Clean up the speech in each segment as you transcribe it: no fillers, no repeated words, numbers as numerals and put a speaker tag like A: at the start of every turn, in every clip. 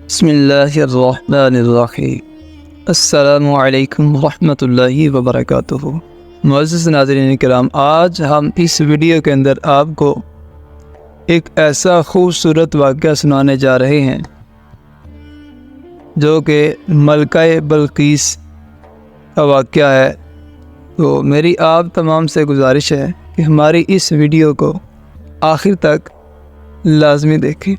A: بسم اللہ الرحمن الرحیم۔ السلام علیکم ورحمۃ اللہ وبرکاتہ۔ معزز ناظرین کرام، آج ہم اس ویڈیو کے اندر آپ کو ایک ایسا خوبصورت واقعہ سنانے جا رہے ہیں جو کہ ملکہ بلقیس کا واقعہ ہے۔ تو میری آپ تمام سے گزارش ہے کہ ہماری اس ویڈیو کو آخر تک لازمی دیکھیں۔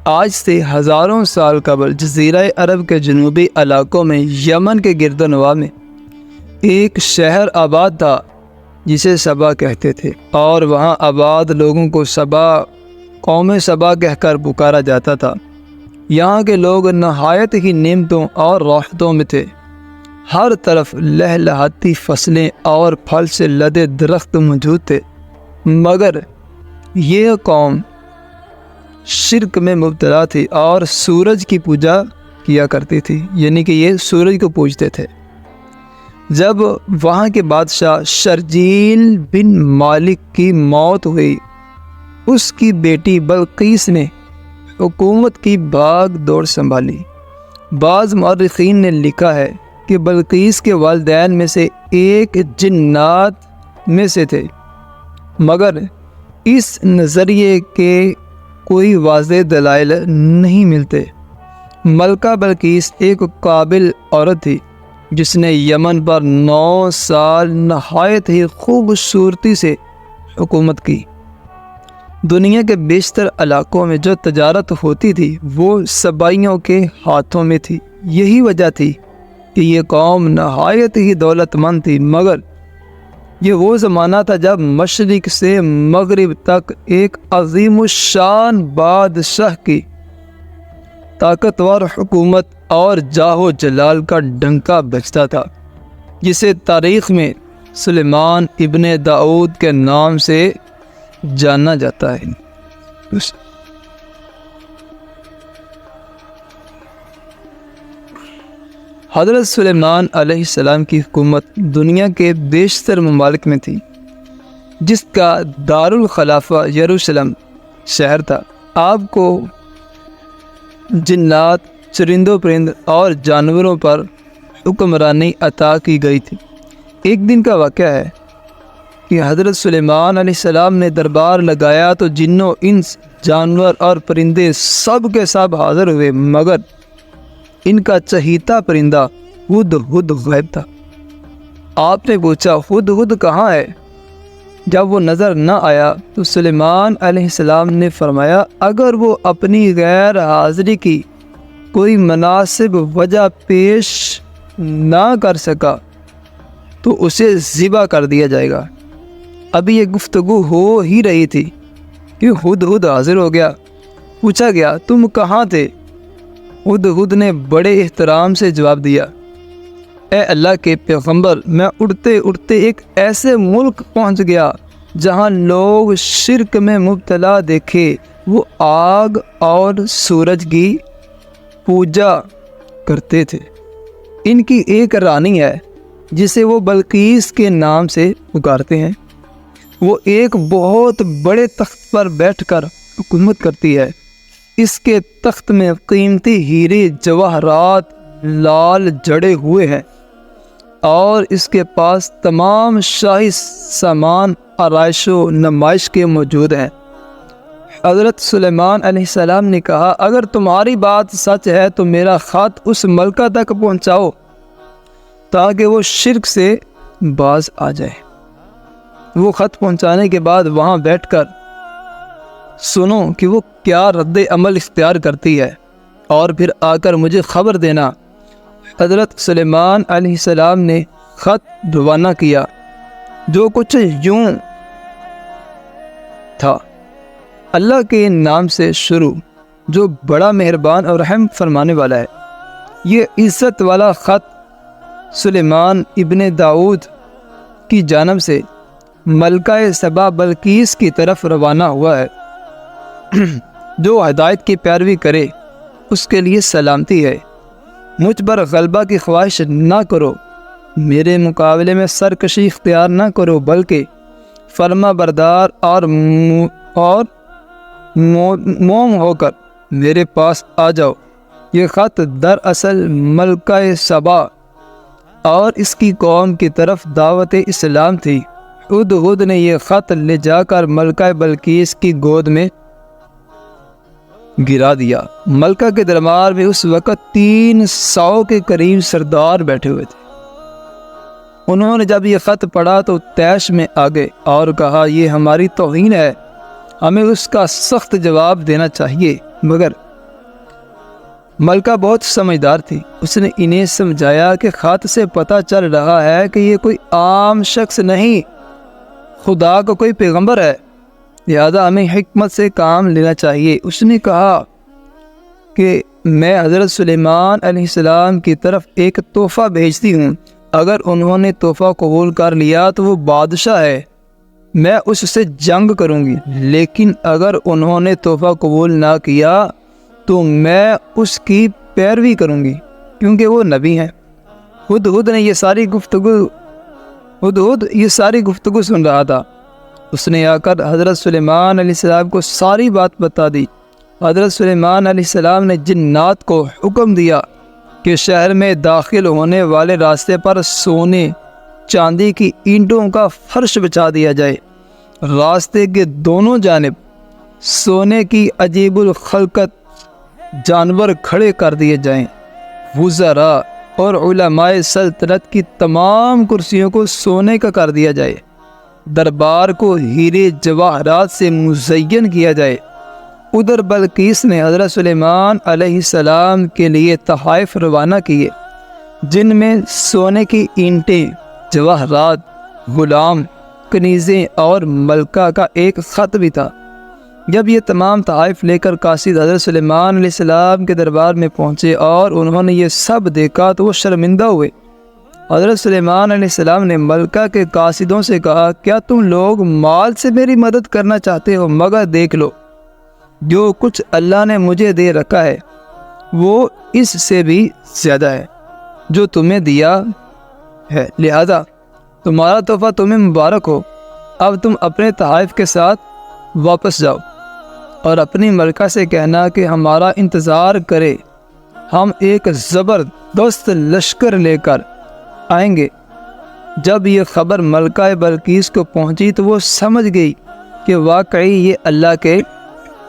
A: آج سے ہزاروں سال قبل جزیرہ عرب کے جنوبی علاقوں میں یمن کے گرد و نواح میں ایک شہر آباد تھا جسے سبا کہتے تھے، اور وہاں آباد لوگوں کو قوم سبا کہہ کر پکارا جاتا تھا۔ یہاں کے لوگ نہایت ہی نعمتوں اور راحتوں میں تھے۔ ہر طرف لہلہاتی فصلیں اور پھل سے لدے درخت موجود تھے، مگر یہ قوم شرک میں مبتلا تھی اور سورج کی پوجا کیا کرتی تھی، یعنی کہ یہ سورج کو پوجتے تھے۔ جب وہاں کے بادشاہ شرجیل بن مالک کی موت ہوئی، اس کی بیٹی بلقیس نے حکومت کی بھاگ دوڑ سنبھالی۔ بعض مورخین نے لکھا ہے کہ بلقیس کے والدین میں سے ایک جنات میں سے تھے، مگر اس نظریے کے کوئی واضح دلائل نہیں ملتے۔ ملکہ بلقیس ایک قابل عورت تھی جس نے یمن پر 9 سال نہایت ہی خوبصورتی سے حکومت کی۔ دنیا کے بیشتر علاقوں میں جو تجارت ہوتی تھی وہ سبائیوں کے ہاتھوں میں تھی۔ یہی وجہ تھی کہ یہ قوم نہایت ہی دولت مند تھی، مگر یہ وہ زمانہ تھا جب مشرق سے مغرب تک ایک عظیم الشان بادشاہ کی طاقتور حکومت اور جاہ و جلال کا ڈنکا بجتا تھا، جسے تاریخ میں سلیمان ابن داؤد کے نام سے جانا جاتا ہے۔ حضرت سلیمان علیہ السلام کی حکومت دنیا کے بیشتر ممالک میں تھی، جس کا دارالخلافہ یروشلم شہر تھا۔ آپ کو جنات، چرند پرند اور جانوروں پر حکمرانی عطا کی گئی تھی۔ ایک دن کا واقعہ ہے کہ حضرت سلیمان علیہ السلام نے دربار لگایا تو جنوں، انس، جانور اور پرندے سب کے سب حاضر ہوئے، مگر ان کا چہیتا پرندہ ہدہد غائب تھا۔ آپ نے پوچھا، ہدہد کہاں ہے؟ جب وہ نظر نہ آیا تو سلیمان علیہ السلام نے فرمایا، اگر وہ اپنی غیر حاضری کی کوئی مناسب وجہ پیش نہ کر سکا تو اسے ذبح کر دیا جائے گا۔ ابھی یہ گفتگو ہو ہی رہی تھی کہ ہدہد حاضر ہو گیا۔ پوچھا گیا، تم کہاں تھے؟ ہدہد نے بڑے احترام سے جواب دیا، اے اللہ کے پیغمبر، میں اڑتے اڑتے ایک ایسے ملک پہنچ گیا جہاں لوگ شرک میں مبتلا دیکھے وہ آگ اور سورج کی پوجا کرتے تھے۔ ان کی ایک رانی ہے جسے وہ بلقیس کے نام سے پکارتے ہیں۔ وہ ایک بہت بڑے تخت پر بیٹھ کر حکومت کرتی ہے۔ اس کے تخت میں قیمتی ہیرے جواہرات لال جڑے ہوئے ہیں، اور اس کے پاس تمام شاہی سامان آرائش و نمائش کے موجود ہیں۔ حضرت سلیمان علیہ السلام نے کہا، اگر تمہاری بات سچ ہے تو میرا خط اس ملکہ تک پہنچاؤ تاکہ وہ شرک سے باز آ جائے۔ وہ خط پہنچانے کے بعد وہاں بیٹھ کر سنو کہ وہ کیا رد عمل اختیار کرتی ہے، اور پھر آ کر مجھے خبر دینا۔ حضرت سلیمان علیہ السلام نے خط روانہ کیا، جو کچھ یوں تھا، اللہ کے نام سے شروع جو بڑا مہربان اور رحم فرمانے والا ہے۔ یہ عزت والا خط سلیمان ابن داؤد کی جانب سے ملکہ سبا بلقیس کی طرف روانہ ہوا ہے۔ جو ہدایت کی پیروی کرے اس کے لیے سلامتی ہے۔ مجھ پر غلبہ کی خواہش نہ کرو، میرے مقابلے میں سرکشی اختیار نہ کرو، بلکہ فرما بردار اور موم ہو کر میرے پاس آ جاؤ۔ یہ خط دراصل ملکہ سبا اور اس کی قوم کی طرف دعوت اسلام تھی۔ ہدہد نے یہ خط لے جا کر ملکہ بلقیس کی گود میں گرا دیا۔ ملکہ کے دربار میں اس وقت 300 کے قریب سردار بیٹھے ہوئے تھے۔ انہوں نے جب یہ خط پڑھا تو طیش میں آ گئے اور کہا یہ ہماری توہین ہے، ہمیں اس کا سخت جواب دینا چاہیے۔ مگر ملکہ بہت سمجھدار تھی، اس نے انہیں سمجھایا کہ خط سے پتہ چل رہا ہے کہ یہ کوئی عام شخص نہیں، خدا کا کوئی پیغمبر ہے، لہذا ہمیں حکمت سے کام لینا چاہیے۔ اس نے کہا کہ میں حضرت سلیمان علیہ السلام کی طرف ایک تحفہ بھیجتی ہوں، اگر انہوں نے تحفہ قبول کر لیا تو وہ بادشاہ ہے، میں اس سے جنگ کروں گی، لیکن اگر انہوں نے تحفہ قبول نہ کیا تو میں اس کی پیروی کروں گی کیونکہ وہ نبی ہیں۔ ہدہد یہ ساری گفتگو سن رہا تھا۔ اس نے آ کر حضرت سلیمان علیہ السلام کو ساری بات بتا دی۔ حضرت سلیمان علیہ السلام نے جنات کو حکم دیا کہ شہر میں داخل ہونے والے راستے پر سونے چاندی کی اینٹوں کا فرش بچھا دیا جائے، راستے کے دونوں جانب سونے کی عجیب الخلقت جانور کھڑے کر دیے جائیں، وزراء اور علماء سلطنت کی تمام کرسیوں کو سونے کا کر دیا جائے، دربار کو ہیرے جواہرات سے مزین کیا جائے۔ ادھر بلقیس نے حضرت سلیمان علیہ السلام کے لیے تحائف روانہ کیے، جن میں سونے کی اینٹیں، جواہرات، غلام، کنیزیں اور ملکہ کا ایک خط بھی تھا۔ جب یہ تمام تحائف لے کر قاصد حضرت سلیمان علیہ السلام کے دربار میں پہنچے اور انہوں نے یہ سب دیکھا تو وہ شرمندہ ہوئے۔ حضرت سلیمان علیہ السلام نے ملکہ کے قاصدوں سے کہا کیا تم لوگ مال سے میری مدد کرنا چاہتے ہو؟ مگر دیکھ لو، جو کچھ اللہ نے مجھے دے رکھا ہے وہ اس سے بھی زیادہ ہے جو تمہیں دیا ہے، لہذا تمہارا تحفہ تمہیں مبارک ہو۔ اب تم اپنے تحائف کے ساتھ واپس جاؤ اور اپنی ملکہ سے کہنا کہ ہمارا انتظار کرے، ہم ایک زبردست لشکر لے کر آئیں گے۔ جب یہ خبر ملکہ بلقیس کو پہنچی تو وہ سمجھ گئی کہ واقعی یہ اللہ کے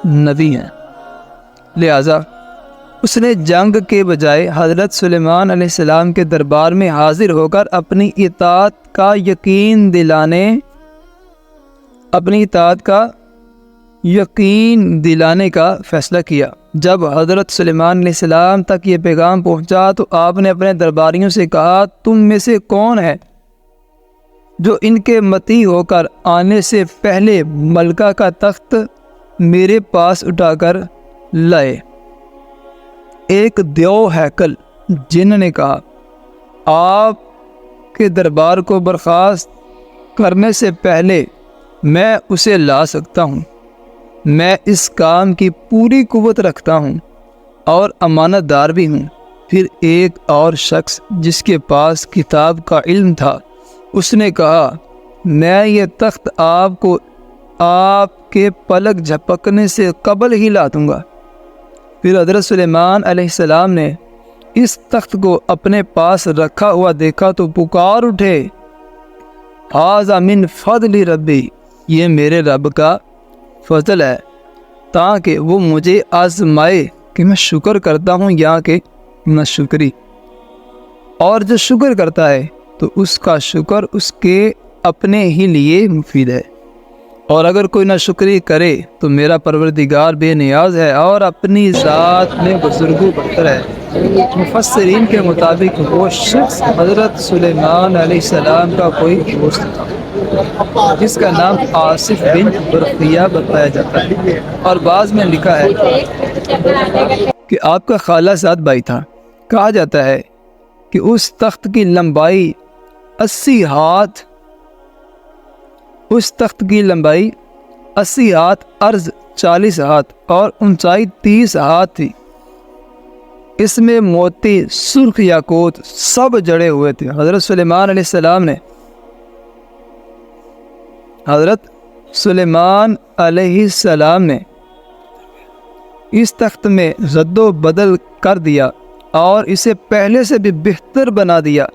A: نبی ہیں، لہذا اس نے جنگ کے بجائے حضرت سلیمان علیہ السلام کے دربار میں حاضر ہو کر اپنی اطاعت کا یقین دلانے کا فیصلہ کیا۔ جب حضرت سلیمان علیہ السلام تک یہ پیغام پہنچا تو آپ نے اپنے درباریوں سے کہا تم میں سے کون ہے جو ان کے مطیع ہو کر آنے سے پہلے ملکہ کا تخت میرے پاس اٹھا کر لائے؟ ایک دیو ہیکل جن نے کہا آپ کے دربار کو برخاست کرنے سے پہلے میں اسے لا سکتا ہوں، میں اس کام کی پوری قوت رکھتا ہوں اور امانت دار بھی ہوں۔ پھر ایک اور شخص جس کے پاس کتاب کا علم تھا اس نے کہا میں یہ تخت آپ کو آپ کے پلک جھپکنے سے قبل ہی لا دوں گا۔ پھر حضرت سلیمان علیہ السلام نے اس تخت کو اپنے پاس رکھا ہوا دیکھا تو پکار اٹھے ھذا من فضل ربی، یہ میرے رب کا فضل ہے تاکہ وہ مجھے آزمائے کہ میں شکر کرتا ہوں یا کہ نہ شکری، اور جو شکر کرتا ہے تو اس کا شکر اس کے اپنے ہی لیے مفید ہے، اور اگر کوئی ناشکری کرے تو میرا پروردگار بے نیاز ہے اور اپنی ذات میں بزرگوں برتر ہے۔ مفسرین کے مطابق وہ شخص حضرت سلیمان علیہ السلام کا کوئی دوست تھا جس کا نام آصف بن برقیہ بتایا جاتا ہے، اور بعض میں لکھا ہے کہ آپ کا خالہ زاد بھائی تھا۔ کہا جاتا ہے کہ اس تخت کی لمبائی 80 ہاتھ، عرض 40 ہاتھ اور اونچائی 30 ہاتھ تھی۔ اس میں موتی، سرخ یاقوت سب جڑے ہوئے تھے۔ حضرت سلیمان علیہ السلام نے اس تخت میں رد و بدل کر دیا اور اسے پہلے سے بھی بہتر بنا دیا۔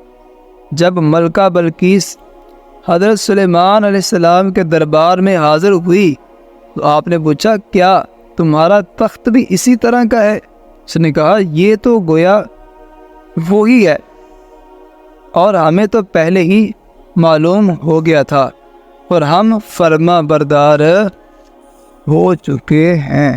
A: جب ملکہ بلقیس حضرت سلیمان علیہ السلام کے دربار میں حاضر ہوئی تو آپ نے پوچھا، کیا تمہارا تخت بھی اسی طرح کا ہے؟ اس نے کہا، یہ تو گویا وہی ہے، اور ہمیں تو پہلے ہی معلوم ہو گیا تھا، اور ہم فرما بردار ہو چکے ہیں۔